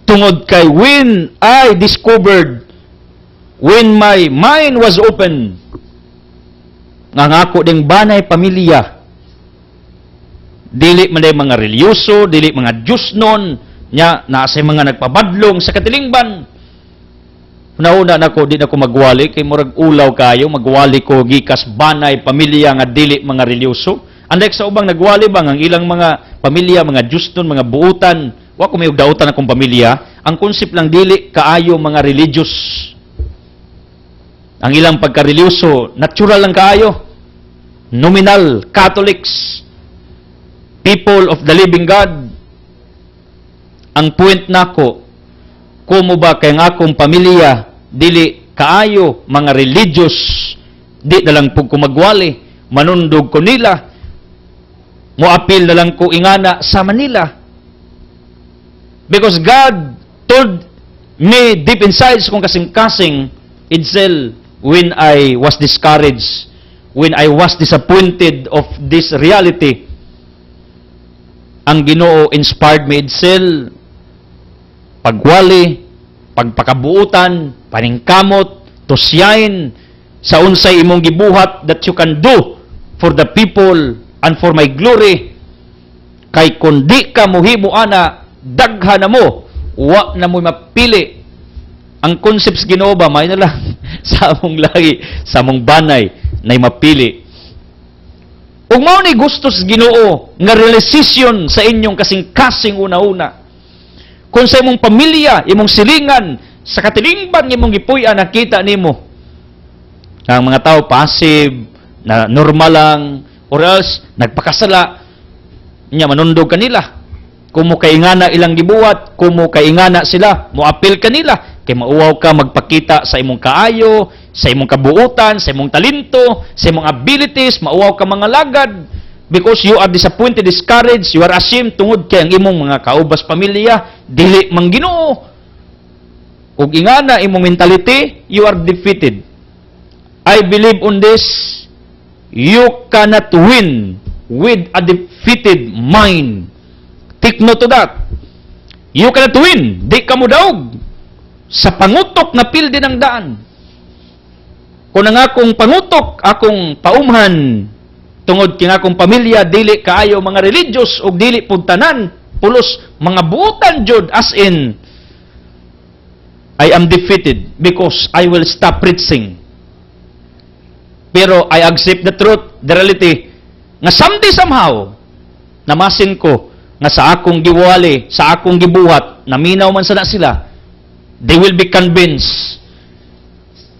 Tungod kay when I discovered, when my mind was open, nga ako ding banay pamilya, dili man day mga reliyoso, dili mga Diyosnon, nya naasay mga nagpabadlong sa katilingban. Nauna nako, di na ko magwali, kay murag ulaw kayo, magwali ko gikas banay pamilya nga dili mga reliyoso. Anday sa ubang nagwali bang ang ilang mga pamilya, mga Diyosnon, mga buutan, wa ko may dautan akong pamilya, ang konsep lang dili kaayo mga religious. Ang ilang pagka-religyoso, natural lang kaayo. Nominal Catholics, people of the living God. Ang point nako, kumo ba kay nga akong pamilya dili kaayo mga religious, di na lang pug ko magwali, manundog ko nila, moapil na lang ko ingana sa Manila. Because God told me deep inside sa kong kasing-kasing, Edsel, when I was discouraged, when I was disappointed of this reality, ang Ginoo inspired me, Edsel, pagwali, pagpakabuutan, paningkamot, tusyain, sa unsay imong gibuhat that you can do for the people and for my glory. Kay kundi ka mohimo ana, daghan na mo, wa na mo mapili. Ang concepts Ginoo ba, may na lang sa among lagi, sa among banay, na mapili. Ug mao ni gustos Ginoo nga realisasyon sa inyong kasing-kasing una-una. Kung sa imong pamilya, imong silingan, sa katilingban imong gipuy-an nakita nimo ang mga tao passive, na normal lang, or else nagpakasala, nya manundog kanila. Kumo kaingana ilang gibuhat, kumo kaingana sila, moapil kanila, kay mauwaw ka magpakita sa imong kaayo, sa imong kabuutan, sa imong talento, sa imong abilities, mauwaw ka mga lagad, because you are disappointed, discouraged, you are ashamed, tungod kay ang imong mga kaubas pamilya, dili man Ginoo. Ug ingana imong mentality, you are defeated. I believe on this, you cannot win with a defeated mind. Take note to that. You cannot win. Di ka mo daog sa pangutok na pildi ng daan. Kung ang akong pangutok, akong paumhan, tungod king akong pamilya, dili kaayo mga religious o dili pugtanan, pulos mga buutan jud, as in, I am defeated because I will stop preaching. Pero I accept the truth, the reality, nga someday somehow, namasin ko, nga sa akong giwali, sa akong gibuhat, naminaw man sana sila, they will be convinced.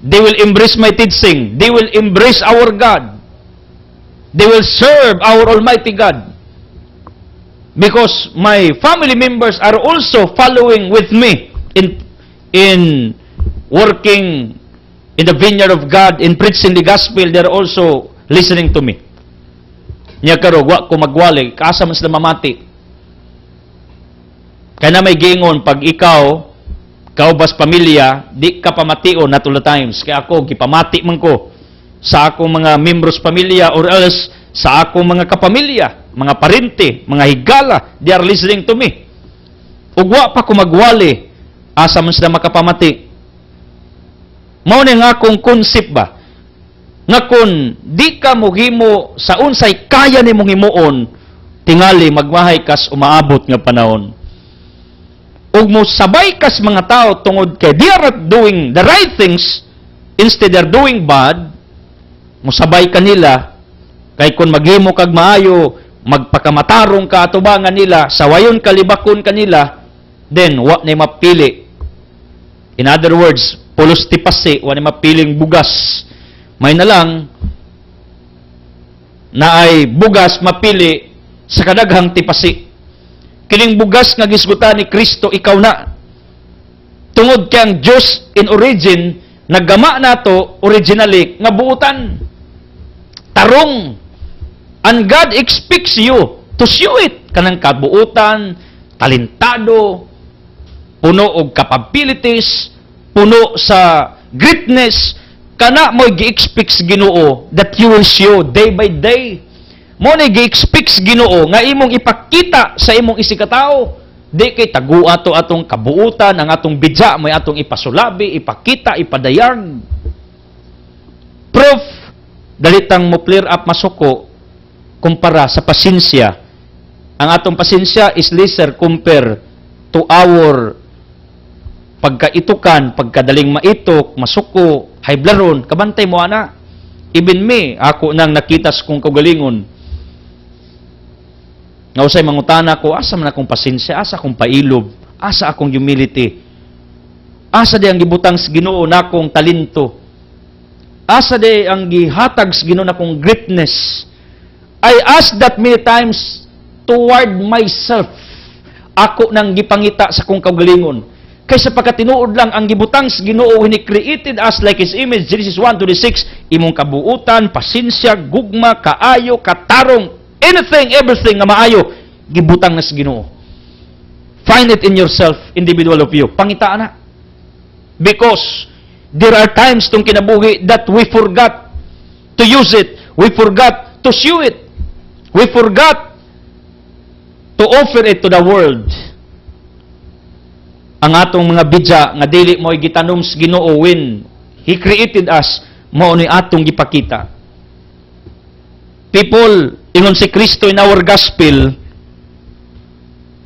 They will embrace my teaching. They will embrace our God. They will serve our Almighty God. Because my family members are also following with me in working in the vineyard of God, in preaching the gospel. They are also listening to me. Nya karo, wa ko magwali, kaasa man sila mamati. Kaya na may gingon, pag ikaw, kaubas pamilya, di ka pamation not all the times. Kaya ako, gipamati man ko sa akong mga members pamilya or else sa akong mga kapamilya, mga parente, mga higala, they are listening to me. Ugwa pa ko magwali, asa man sila makapamati. Mao ni nga akong concept ba, nga kung di ka muhimo sa unsay kaya ni mong himuon, tingali magmahay kas umaabot nga panahon. Ug mo sabay kas mga tao tungod kay they are not doing the right things, instead they are doing bad, mo sabay kanila, kay kung maghimo kag maayo, magpakamatarong ka atubangan nila, sawayon kalibakon kanila, then wa na mapili. In other words, pulos tipasi, wa na mapiling bugas. May na lang na ay bugas mapili sa kadaghang tipasi. Kining bugas nga gisgutan ni Kristo, ikaw na. Tungod kay ang Diyos in origin, naggama nato originally nga buutan. Tarong. And God expects you to show it. Kanang kabuutan, talentado, puno og capabilities, puno sa greatness, kana mo gi-expect Ginoo that you will show day by day. Mo ni gi-expect Ginoo nga imong ipakita sa imong isikatao Di kay tagu ato atong kabuutan, ang atong bidya, may atong ipasulabi, ipakita, ipadayag. Proof, dalitang mo clear up masuko, kumpara sa pasensya. Ang atong pasensya is lesser compare to our pagkaitukan, pagkadaling maitok, masuko, haiblaron, kabantay mo ana. Even me, ako nang nakitas kong kagalingon. Nga usay mangutana ko, asa man akong pasensya, asa akong pailob, asa akong humility, asa di ang gibutang sa Ginoo nakong talento, asa di ang gihatag sa Ginoo nakong greatness. I ask that many times toward myself. Ako nang gipangita sa kong kagalingon. Kaysa pagkatinuod lang ang gibutang sa Ginoo when He created us like His image, Genesis 1:26, imong kabuutan, pasensya, gugma, kaayo, katarong, anything, everything nga maayo, gibutang na sa Ginoo. Find it in yourself, individual of you. Pangitaan na. Because there are times tong kinabuhi that we forgot to use it. We forgot to show it. We forgot to offer it to the world. Ang atong mga bidya nga dili mo gitanom sa Ginoo when He created us, mao ni atong gipakita. People, ingon si Kristo in our gospel,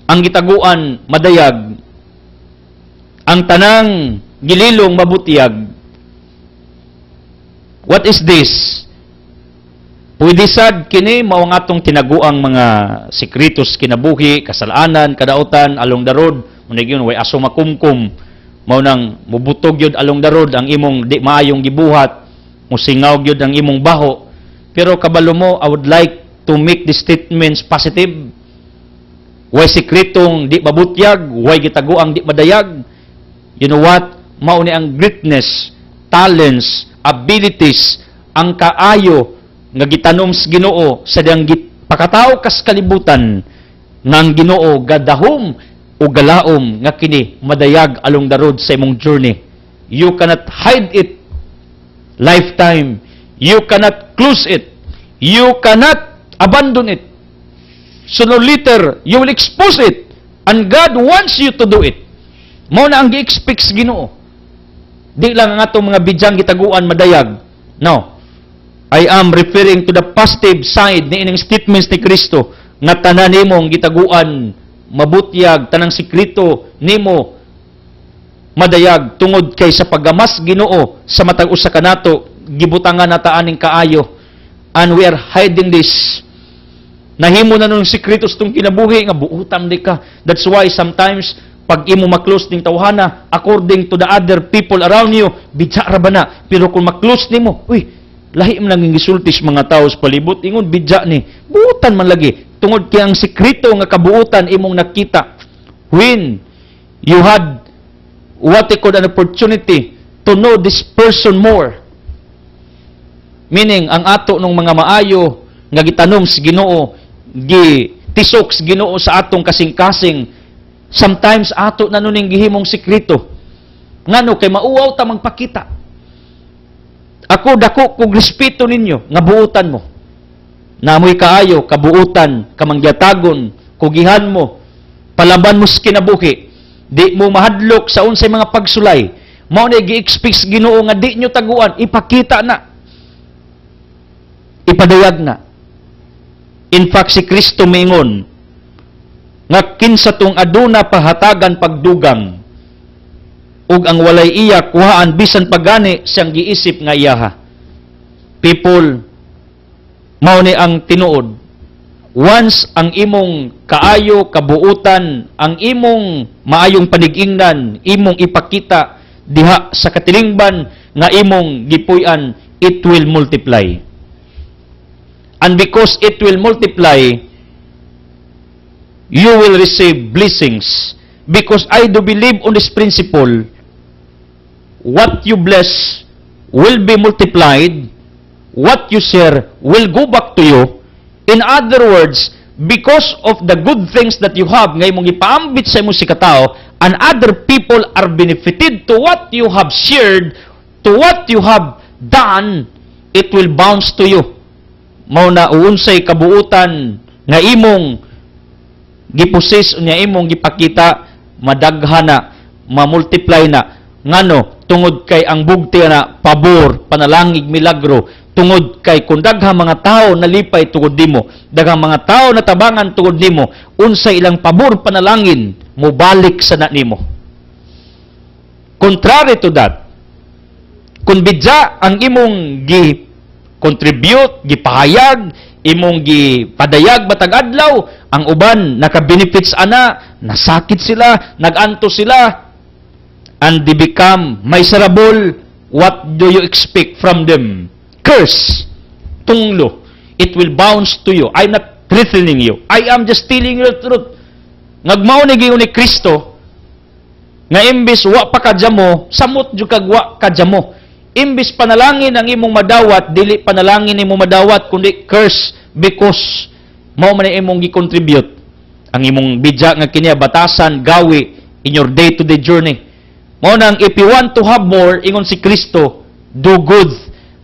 ang gitaguan madayag, ang tanang gililong mabutiyag. What is this? Pwede sad kini mao ang atong tinaguang mga sekretos kinabuhi, kasalanan, kadautan along the road. Muna yun, way aso makumkum. Mao nang mubutog yun along the road ang imong di maayong gibuhat, musingaw yun ang imong baho. Pero kabalo mo, I would like to make the statements positive. Way sekretong di mabutyag, way gitaguang di madayag. You know what? Mao ni ang greatness, talents, abilities, ang kaayo nga gitanom sa Ginoo sa diyang pakataw kas kalibutan nga ang Ginoo gadahom o galaom nga kini madayag along the road sa imong journey. You cannot hide it lifetime. You cannot close it. You cannot abandon it. Sooner or later, you will expose it. And God wants you to do it. Mao na ang gi-expect sa Ginoo. Di lang ang atong mga bidyang gitaguan madayag. No. I am referring to the positive side ni ining statements ni Kristo nga tanan nimong gitaguan mabutyag, tanang sikrito nimo madayag tungod kay sa paggamas Ginoo sa matag usa kanato gibutangan nata aning kaayo, and we are hiding this. Nahimo na nung sikritos tong kinabuhi nga buutan di ka. That's why sometimes pag imo maklose ning tawhana according to the other people around you, bidya ra ba na, pero kung maklose nimo, uy, lahi man lang gisultis mga tao sa palibot, ingon bidya ni, buutan man lagi. Tungod kay ang sikrito nga kabuutan imong nakita when you had what they call an opportunity to know this person more. Meaning, ang ato ng mga maayo nga gitanom sa Ginoo, gitisok sa Ginoo sa atong kasing-kasing, sometimes ato na nuning gihimong sikrito. Ngano kay mauwaw ta magpakita. Ako dako kog respeto ninyo nga buutan mo. Namoy kaayo, kabuutan, kamangyatagon, kugihan mo, palaban mo sa kinabuhi, di mo mahadlok sa unsay mga pagsulay, mao na gi-expect Ginoo nga di nyo taguan, ipakita na, ipadayag na. In fact, si Kristo mingon, nga kinsa tong aduna pahatagan pagdugang, ug ang walay iya kuhaan bisan pagani siyang giisip nga iyaha. People, mao ni ang tinuod. Once ang imong kaayo, kabuutan, ang imong maayong panigingnan, imong ipakita diha sa katilingban nga imong gipuy-an, it will multiply. And because it will multiply, you will receive blessings. Because I do believe on this principle, what you bless will be multiplied, what you share will go back to you. In other words, because of the good things that you have, ngay mong ipaambit sa imong sikatao, and other people are benefited to what you have shared, to what you have done, it will bounce to you. Mao na uunsay kabuutan nga imong gipusis unya imong gipakita, madaghan na, mamultiply na. Ngano? Tungod kay ang bugti na pabor, panalangig, milagro, tungod kay kung daghang mga tao nalipay tungod nimo, daghang mga tao natabangan tungod nimo, unsay ilang pabor panalangin, mubalik sa na nimo. Contrary to that, kung bidya ang imong gi-contribute, gipahayag, imong gipadayag batag adlaw, ang uban naka-benefits ana, nasakit sila, naganto sila, and they become miserable, what do you expect from them? Curse, tunglo. It will bounce to you. I'm not threatening you. I am just telling you the truth. Ngagmao ni giyon ni Kristo, nga imbis wa pa kadyamo, samot jud kag wa kadyamo. Imbis panalangin ang imong madawat, dili panalangin imong madawat, kundi curse, because mao man imong gi-contribute ang imong bidya nga kiniya batasan, gawi in your day-to-day journey. Mao nang if you want to have more, ingon si Kristo, do good.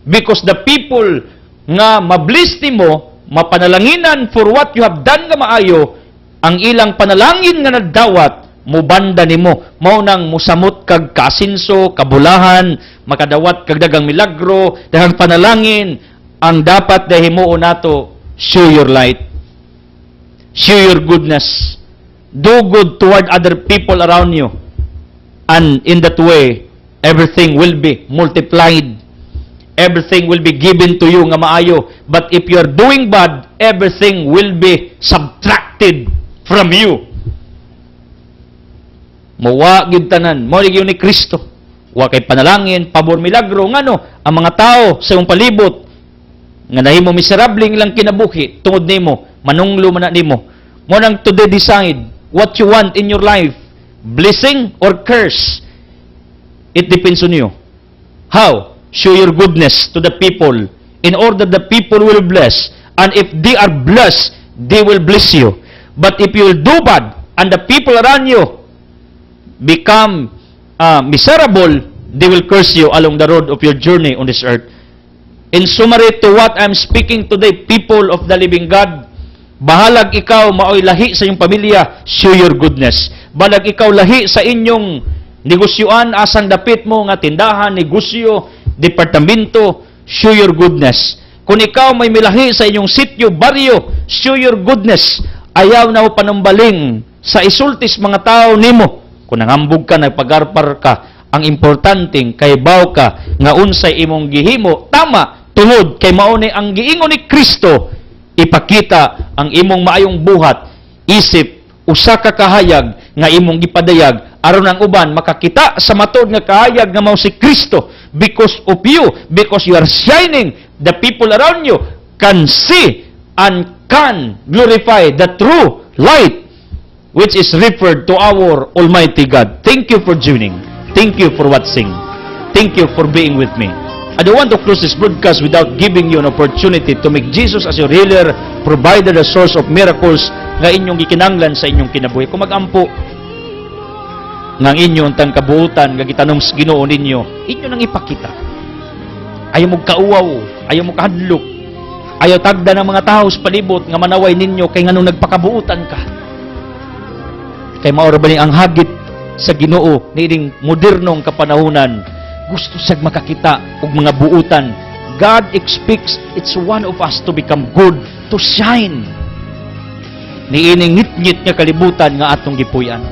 Because the people nga mabless nimo, mapanalanginan for what you have done nga maayo, ang ilang panalangin nga nagdawat, mubanda nimo. Mao nang musamot kag kasinso, kabulahan, makadawat kag dagang milagro, daghang panalangin. Ang dapat dahimuon nato, show your light. Show your goodness. Do good toward other people around you. And in that way, everything will be multiplied. Everything will be given to you nga maayo. But if you are doing bad, everything will be subtracted from you. Mawa gid tanan, mao gyud ni Kristo. Wa kay panalangin, pabor milagro ngano ang mga tao sa imong palibot nga nahimo miserable ilang kinabuhi tungod nimo, manunglo man na nimo. Mo nang to decide what you want in your life. Blessing or curse? It depends on you. How? Show your goodness to the people in order the people will bless. And if they are blessed, they will bless you. But if you will do bad and the people around you become miserable, they will curse you along the road of your journey on this earth. In summary to what I'm speaking today, people of the living God, bahalag ikaw maoy lahi sa iyong pamilya, show your goodness. Balag ikaw lahi sa inyong negosyoan, asang dapit mo nga tindahan, negosyo, departamento, show your goodness. Kung ikaw may milahi sa inyong sityo, baryo, show your goodness. Ayaw na mo panumbaling sa isultis mga tao nimo. Kung nangambog ka, nagpagarpar ka, ang importanteng kaybaw ka nga unsay imong gihimo, tama, tungod kay mauni ang giingon ni Kristo, ipakita ang imong maayong buhat, isip, usa ka kahayag nga imong gipadayag aron ang uban makakita sa matod nga kahayag nga mao si Kristo. Because of you, because you are shining, the people around you can see and can glorify the true light which is referred to our Almighty God. Thank you for tuning. Thank you for watching. Thank you for being with me. I don't want to close this broadcast without giving you an opportunity to make Jesus as your healer, provider, the source of miracles nga inyong gikinanglan sa inyong kinabuhi. Kung magampo nga inyong tang kabuutan nga gitanong sa Ginoo ninyo, inyo nang ipakita. Ayaw mo kauwaw, ayaw mo kahadlok, ayaw tagda ng mga tao sa palibot nga manaway ninyo kay nganong nagpakabuutan ka. Kay maoro ba ni ang hagit sa Ginoo niining modernong kapanahunan, gusto siyang makakita og mga buutan. God expects it's one of us to become good, to shine. Niining ngit-ngit nga kalibutan nga atong gipuy-an.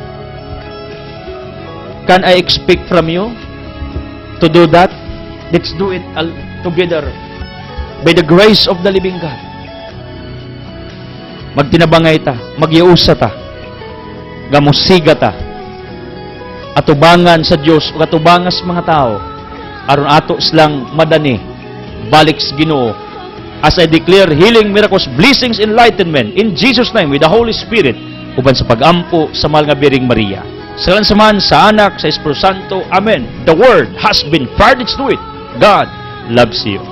Can I expect from you to do that? Let's do it all together by the grace of the living God. Magtinabangay ta, magyausa ta, gamusiga ta, atubangan sa Dios o atubangan sa mga tao aron ato silang madani balik sa Ginoo. As I declare healing, miracles, blessings, enlightenment in Jesus' name with the Holy Spirit uban sa pag-ampo sa mahal nga Biring Maria. Salamat sa Anak, sa Espiritu Santo. Amen. The Word has been furnished to it. God loves you.